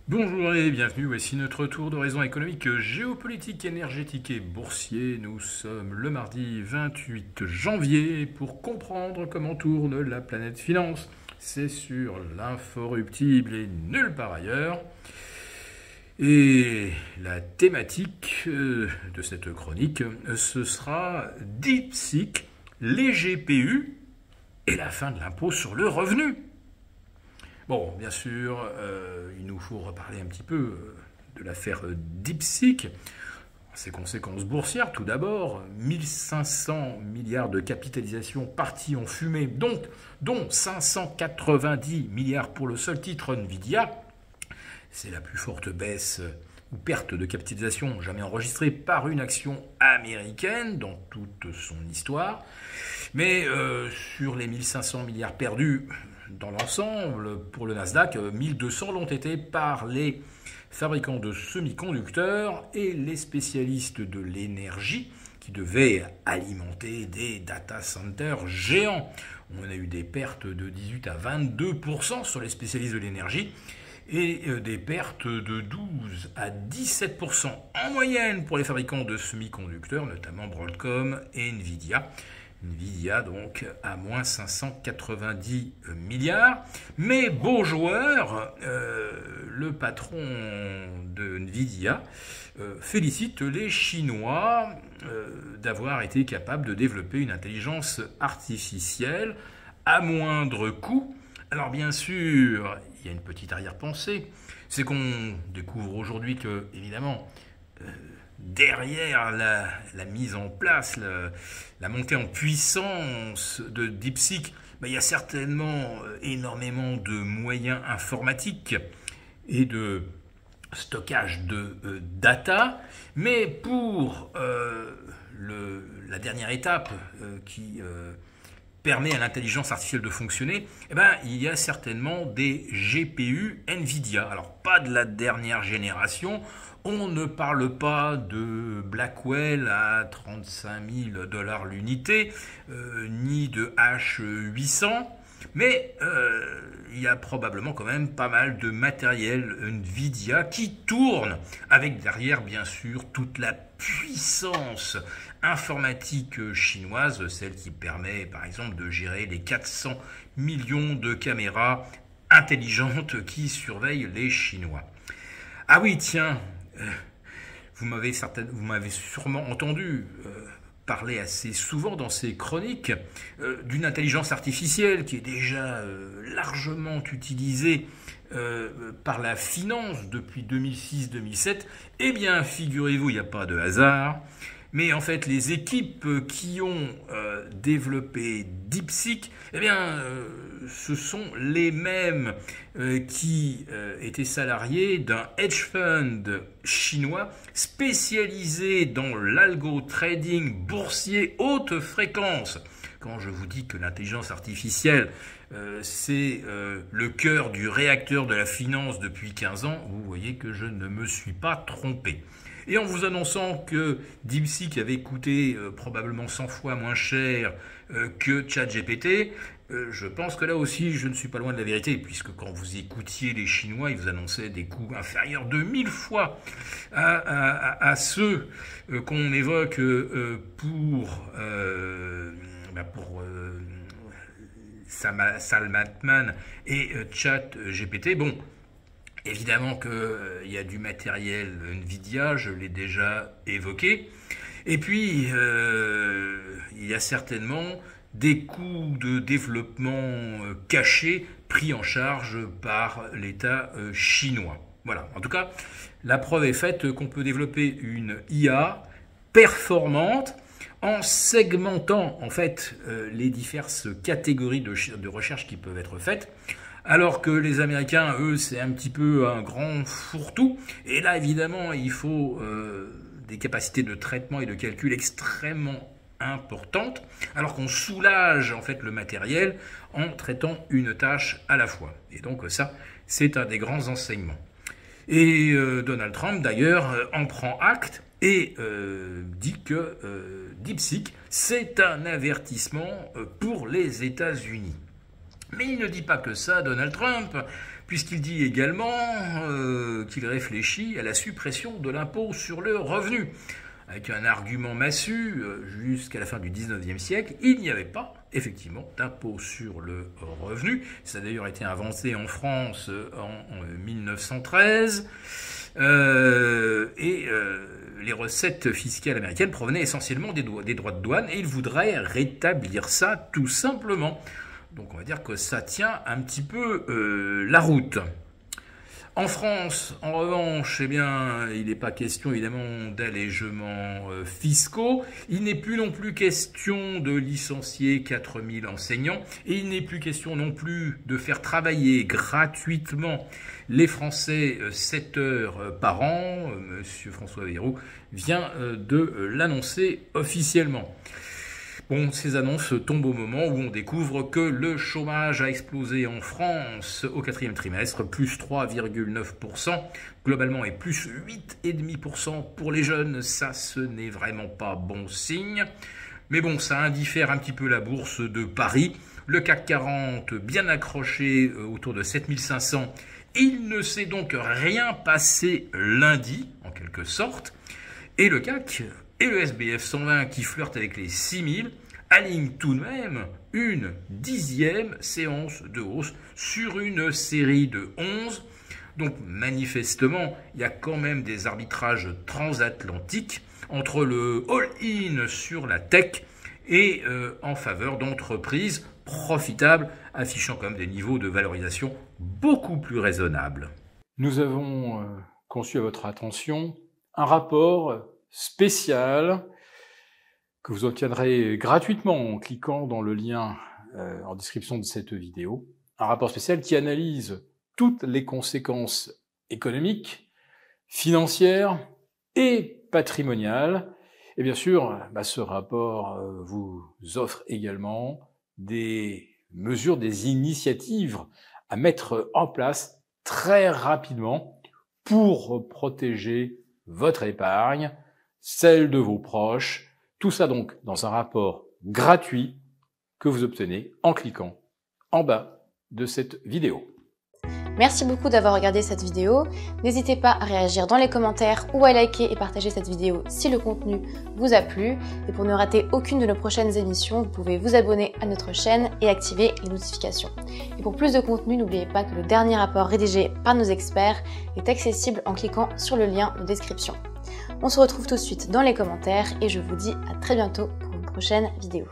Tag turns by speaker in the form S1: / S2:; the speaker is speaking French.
S1: Bonjour et bienvenue, voici notre tour d'horizon économique, géopolitique, énergétique et boursier. Nous sommes le mardi 28 janvier pour comprendre comment tourne la planète finance. C'est sur l'inforruptible et nulle part ailleurs. Et la thématique de cette chronique, ce sera DeepSeek, les GPU et la fin de l'impôt sur le revenu. Bon, bien sûr, il nous faut reparler un petit peu de l'affaire DeepSeek. Ses conséquences boursières, tout d'abord, 1500 milliards de capitalisation partis en fumée, dont 590 milliards pour le seul titre Nvidia. C'est la plus forte baisse ou perte de capitalisation jamais enregistrée par une action américaine dans toute son histoire. Mais sur les 1500 milliards perdus dans l'ensemble, pour le Nasdaq, 1200 l'ont été par les fabricants de semi-conducteurs et les spécialistes de l'énergie qui devaient alimenter des data centers géants. On a eu des pertes de 18 à 22% sur les spécialistes de l'énergie et des pertes de 12 à 17% en moyenne pour les fabricants de semi-conducteurs, notamment Broadcom et Nvidia. Nvidia donc à moins 590 milliards. Mais beau joueur, le patron de Nvidia félicite les Chinois d'avoir été capables de développer une intelligence artificielle à moindre coût. Alors bien sûr, il y a une petite arrière-pensée, c'est qu'on découvre aujourd'hui que, évidemment, derrière la mise en place, la montée en puissance de DeepSeek, il y a certainement énormément de moyens informatiques et de stockage de data, mais pour la dernière étape qui permet à l'intelligence artificielle de fonctionner, il y a certainement des GPU Nvidia. Alors pas de la dernière génération, on ne parle pas de Blackwell à 35 000 $ l'unité, ni de H800, mais il y a probablement quand même pas mal de matériel Nvidia qui tourne, avec derrière bien sûr toute la puissance informatique chinoise, celle qui permet par exemple de gérer les 400 millions de caméras intelligentes qui surveillent les Chinois. Ah oui, tiens, vous m'avez sûrement entendu parler assez souvent dans ces chroniques d'une intelligence artificielle qui est déjà largement utilisée par la finance depuis 2006-2007. Eh bien, figurez-vous, il n'y a pas de hasard. Mais en fait, les équipes qui ont développé DeepSeek, ce sont les mêmes qui étaient salariés d'un hedge fund chinois spécialisé dans l'algo trading boursier haute fréquence. Quand je vous dis que l'intelligence artificielle, c'est le cœur du réacteur de la finance depuis 15 ans, vous voyez que je ne me suis pas trompé. Et en vous annonçant que DeepSeek avait coûté probablement 100 fois moins cher que ChatGPT, je pense que là aussi je ne suis pas loin de la vérité, puisque quand vous écoutiez les Chinois, ils vous annonçaient des coûts inférieurs de 1000 fois à ceux qu'on évoque pour Sam Altman et ChatGPT. Bon, évidemment qu'il y a du matériel Nvidia, je l'ai déjà évoqué. Et puis, il y a certainement des coûts de développement cachés pris en charge par l'État chinois. Voilà, en tout cas, la preuve est faite qu'on peut développer une IA performante en segmentant en fait les diverses catégories de recherche qui peuvent être faites. Alors que les Américains, eux, c'est un petit peu un grand fourre-tout. Et là, évidemment, il faut des capacités de traitement et de calcul extrêmement importantes, alors qu'on soulage en fait le matériel en traitant une tâche à la fois. Et donc ça, c'est un des grands enseignements. Et Donald Trump, d'ailleurs, en prend acte et dit que DeepSeek, c'est un avertissement pour les États-Unis. Mais il ne dit pas que ça, Donald Trump, puisqu'il dit également qu'il réfléchit à la suppression de l'impôt sur le revenu. Avec un argument massu, jusqu'à la fin du 19e siècle, il n'y avait pas, effectivement, d'impôt sur le revenu. Ça a d'ailleurs été inventé en France en 1913. Les recettes fiscales américaines provenaient essentiellement des droits de douane, et il voudrait rétablir ça tout simplement. Donc on va dire que ça tient un petit peu la route. En France, en revanche, eh bien, il n'est pas question évidemment d'allégements fiscaux. Il n'est plus non plus question de licencier 4000 enseignants. Et il n'est plus question non plus de faire travailler gratuitement les Français 7 heures par an. Monsieur François Bayrou vient de l'annoncer officiellement. Bon, ces annonces tombent au moment où on découvre que le chômage a explosé en France au 4e trimestre, plus 3,9%, globalement et plus 8,5% pour les jeunes. Ça, ce n'est vraiment pas bon signe. Mais bon, ça indiffère un petit peu la bourse de Paris. Le CAC 40 bien accroché autour de 7500. Il ne s'est donc rien passé lundi, en quelque sorte. Et le CAC et le SBF 120 qui flirtent avec les 6000 alignent tout de même une 10e séance de hausse sur une série de 11. Donc manifestement, il y a quand même des arbitrages transatlantiques entre le all-in sur la tech et en faveur d'entreprises profitables, affichant quand même des niveaux de valorisation beaucoup plus raisonnables.
S2: Nous avons conçu à votre attention un rapport spécial que vous obtiendrez gratuitement en cliquant dans le lien en description de cette vidéo. Un rapport spécial qui analyse toutes les conséquences économiques, financières et patrimoniales. Et bien sûr, ce rapport vous offre également des mesures, des initiatives à mettre en place très rapidement pour protéger votre épargne, celle de vos proches. Tout ça donc dans un rapport gratuit que vous obtenez en cliquant en bas de cette vidéo.
S3: Merci beaucoup d'avoir regardé cette vidéo. N'hésitez pas à réagir dans les commentaires ou à liker et partager cette vidéo si le contenu vous a plu. Et pour ne rater aucune de nos prochaines émissions, vous pouvez vous abonner à notre chaîne et activer les notifications. Et pour plus de contenu, n'oubliez pas que le dernier rapport rédigé par nos experts est accessible en cliquant sur le lien de description. On se retrouve tout de suite dans les commentaires et je vous dis à très bientôt pour une prochaine vidéo.